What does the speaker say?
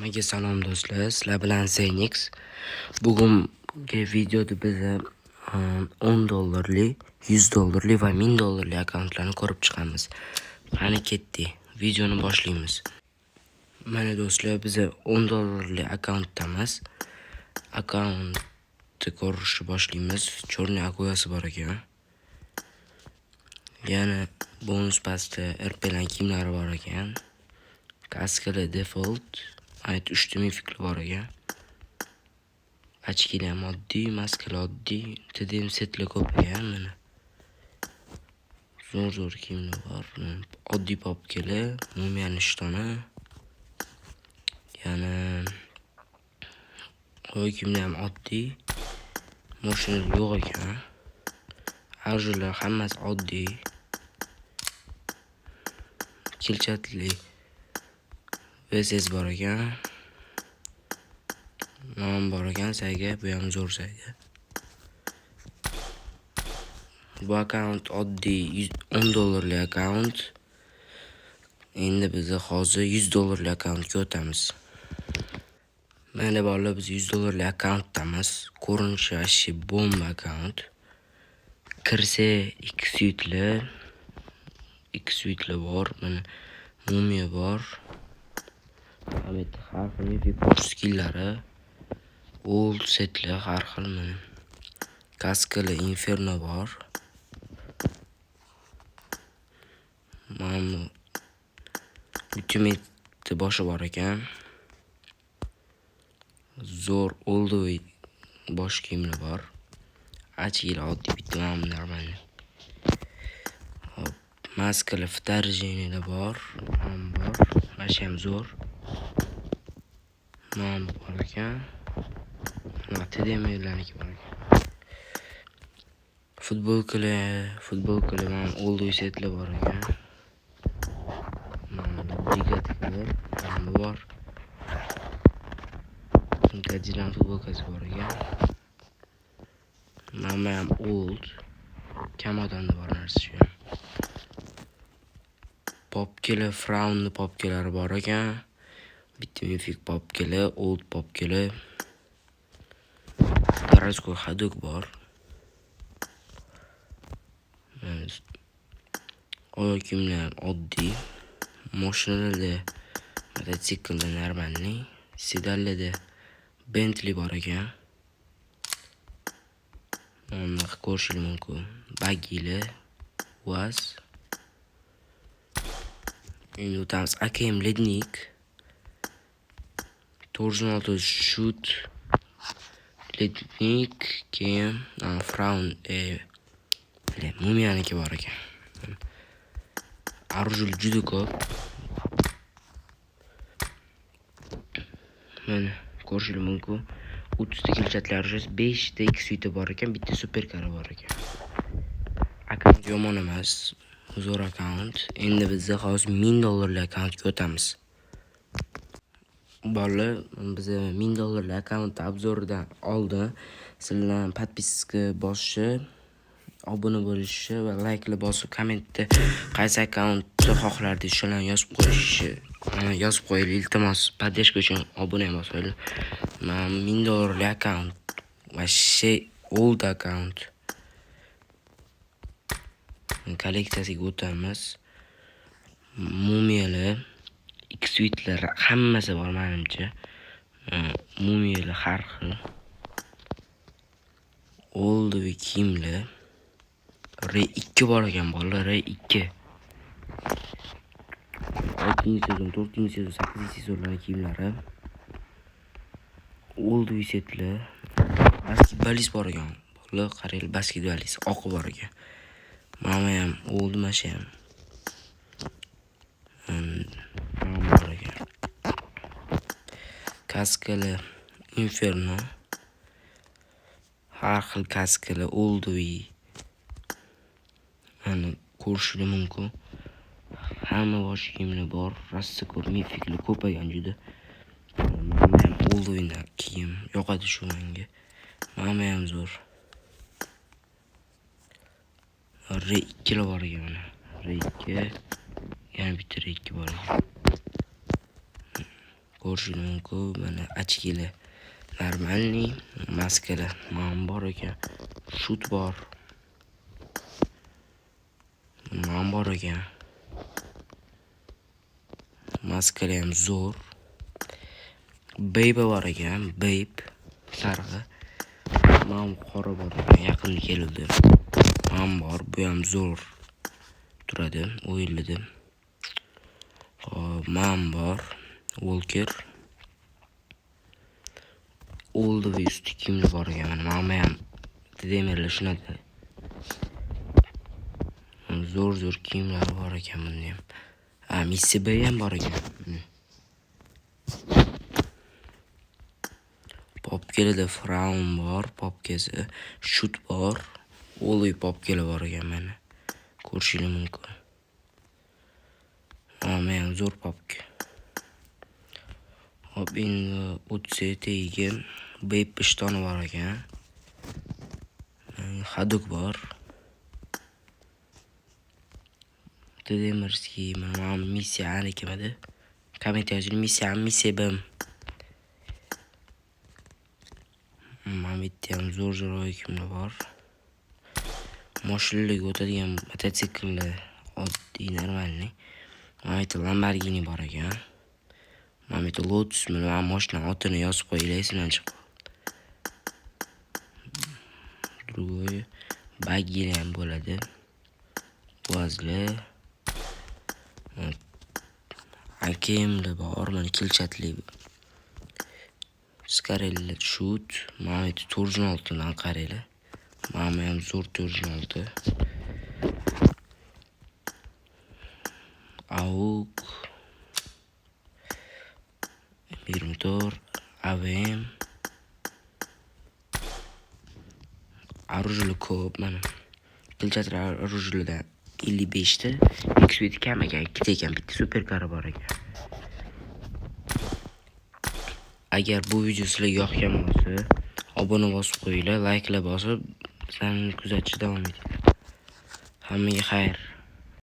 Hammaga salom do'stlar, sizlar bilan Zenix. Bugungi videoda biz $10, $100 va $1000 akkauntlarni ko'rib chiqamiz. Qani ketdik. Videoni boshlaymiz. Mana do'stlar, biz $10 akkauntdamiz. Akkauntni ko'rishni boshlaymiz. Chorniy akuyasi bor ekan. Yana bonus pastda RP'lan kiyimlari bor ekan. Kaskali default, ayt 3 mifikli bor ekan. Ochkilar ham oddiy, maskalar oddiy, TDM setlar ko'p ekan mana. Zo'r kiyimlar bor. Oddiy popkalar, mumiyaning ishtoni. Yana oy kiyimlar ham oddiy. Mashina yo'q ekan. Arjunlar hammasi oddiy. Kilchatli VSS bor ekan. Nom bor ekan sayga, bu ham zo'r sayga. Bu akkaunt oddiy $10 akkaunt. Endi biz hozir $100 akkauntga o'tamiz. Mana bolalar, biz $100 akkauntdamiz. Ko'rinishi ashi bomba akkaunt. Kirsa 2 suitlar bor. Mana mumiya bor. Hamma har xil mifik skillari. Old setlar har xil mana. Kaskali Inferno bor. Mana ultimate boshi bor ekan. Zo'r oldoy bosh kiyimlar bor. Achkilar oddiy bitta mana normal. Maskali вторжениyalar bor. Mana shu ham zo'r. Mana bor ekan. TDM'larniki bor ekan. Futbolkalar mana oldoy setlar bor ekan. Mana brigadkalar ham bor. Gajilan futbolkasi bor ekan. Mana ham old. Kamodanda bor narsa shu. Popkalar, Fraunni popkalari bor ekan. Bitta mifik popkalar, old popkalar. Городской ходок bor. Oyoq kiyimlar oddiy. Mashinalarda mototsiklda normalniy. Sedallarda Bentley bor ekan. Mana ko'rishingiz mumkin. Bagilar, UAZ. Endi o'tamiz AKM Lednik. 416 shoot Lednik, keyin Fraun mumiyaniki bor ekan. Arjul juda ko'p. Mana ko'rishingiz mumkin. 30 ta kilchatlar, 5 ta 2 suita bor ekan, bitta superkari bor ekan. Akkaunt yomon emas, zo'r akkaunt. Endi biz hozir $1000 akkauntga o'tamiz. Bolalar, biz $1000 akkaunt obzoridan oldin sizlardan podpiska bosishi, obuna bo'lishi va layklar bosib, kommentda qaysi akkauntni xohlardingiz shularni yozib qo'ying. Iltimos, podдержка uchun obuna bosinglar. Mana $1000 akkaunt va old akkaunt. Kolleksiyasiga o'tamiz. Mumiyalar, X-suitlar hammasi bor menimcha. Mumiyalar har xil. Oldoy kiyimlar. R2 bor ekan bolalar, R2. 6-sezon, 4-sezon, 8-sezonlar kiyimlari. Oldoy setlar. Basketbolist bor ekan. Bolalar qarang, basketbolist oqi bor ekan. Mana ham old mashina. Bor ekan. Kaskali Inferno. Har xil kaskali oldoy. Mana ko'rishingiz mumkin. Hamma bosh kiyimlar bor. Rossa ko'p mifiklar ko'paygan juda. Mana ham oldoydan kiyim yoqadi shu menga. Mana ham zo'r. R2 bor ekan mana. R2. Yana bitta R2 bor ekan. ko'rishingiz mumkin. Mana ochkili, normalniy, maskali mana bor ekan. Shut bor. Mana bor ekan. Maskali ham zo'r. Babe bor ekan, babe sarg'i. Mana qora bor ekan, yaqinda keldi. Mana bor, bu ham zo'r turadi, o'yiladi. Hop, mana bor, Walker. Oldi va usti kiyimli bor ekan. Mana ham demerlar shunada. Zo'r kiyimlar bor ekan bunda ham. Missy B ham bor ekan. Popkelida Fraun bor, popkasi, Shoot bor, Oli popkeli bor ekan mana. Ko'rishingiz mumkin. Mana ham zo'r popka. Hop, endi o'tsa tagiga Babe pishtoni bor ekan. Haduk bor. Demerski mana Missy anikimadi. Kommentariy yozing, Missy bim. Mana bitta ham zo'r oykimlar bor. Mashinalarga o'tadigan mototsikllar oddiy normalniy. Mana bitta Lamborghini bor ekan. Mana bitta Lotus mana mashina otini yozib qo'yinglar, esimdan chiqib. Другой baggy ham bo'ladi. Vazli. Akimli bor, mana kilchatli. Skarelli Shoot, mana bitta 406 dan qaranglar. Mana ham zo'r 406. Auk 24 AVM Arujli ko'p mana. Kilchatlar Arujlidan 55 ta, XP kam ekan, ikkita ekan, bitta superkari bor ekan. Agar bu video sizlarga yoqgan bo'lsa, obuna bosib qo'yinglar, like'lar bosib, bizlarni kuzatishda davom eting. Hammaga xayr.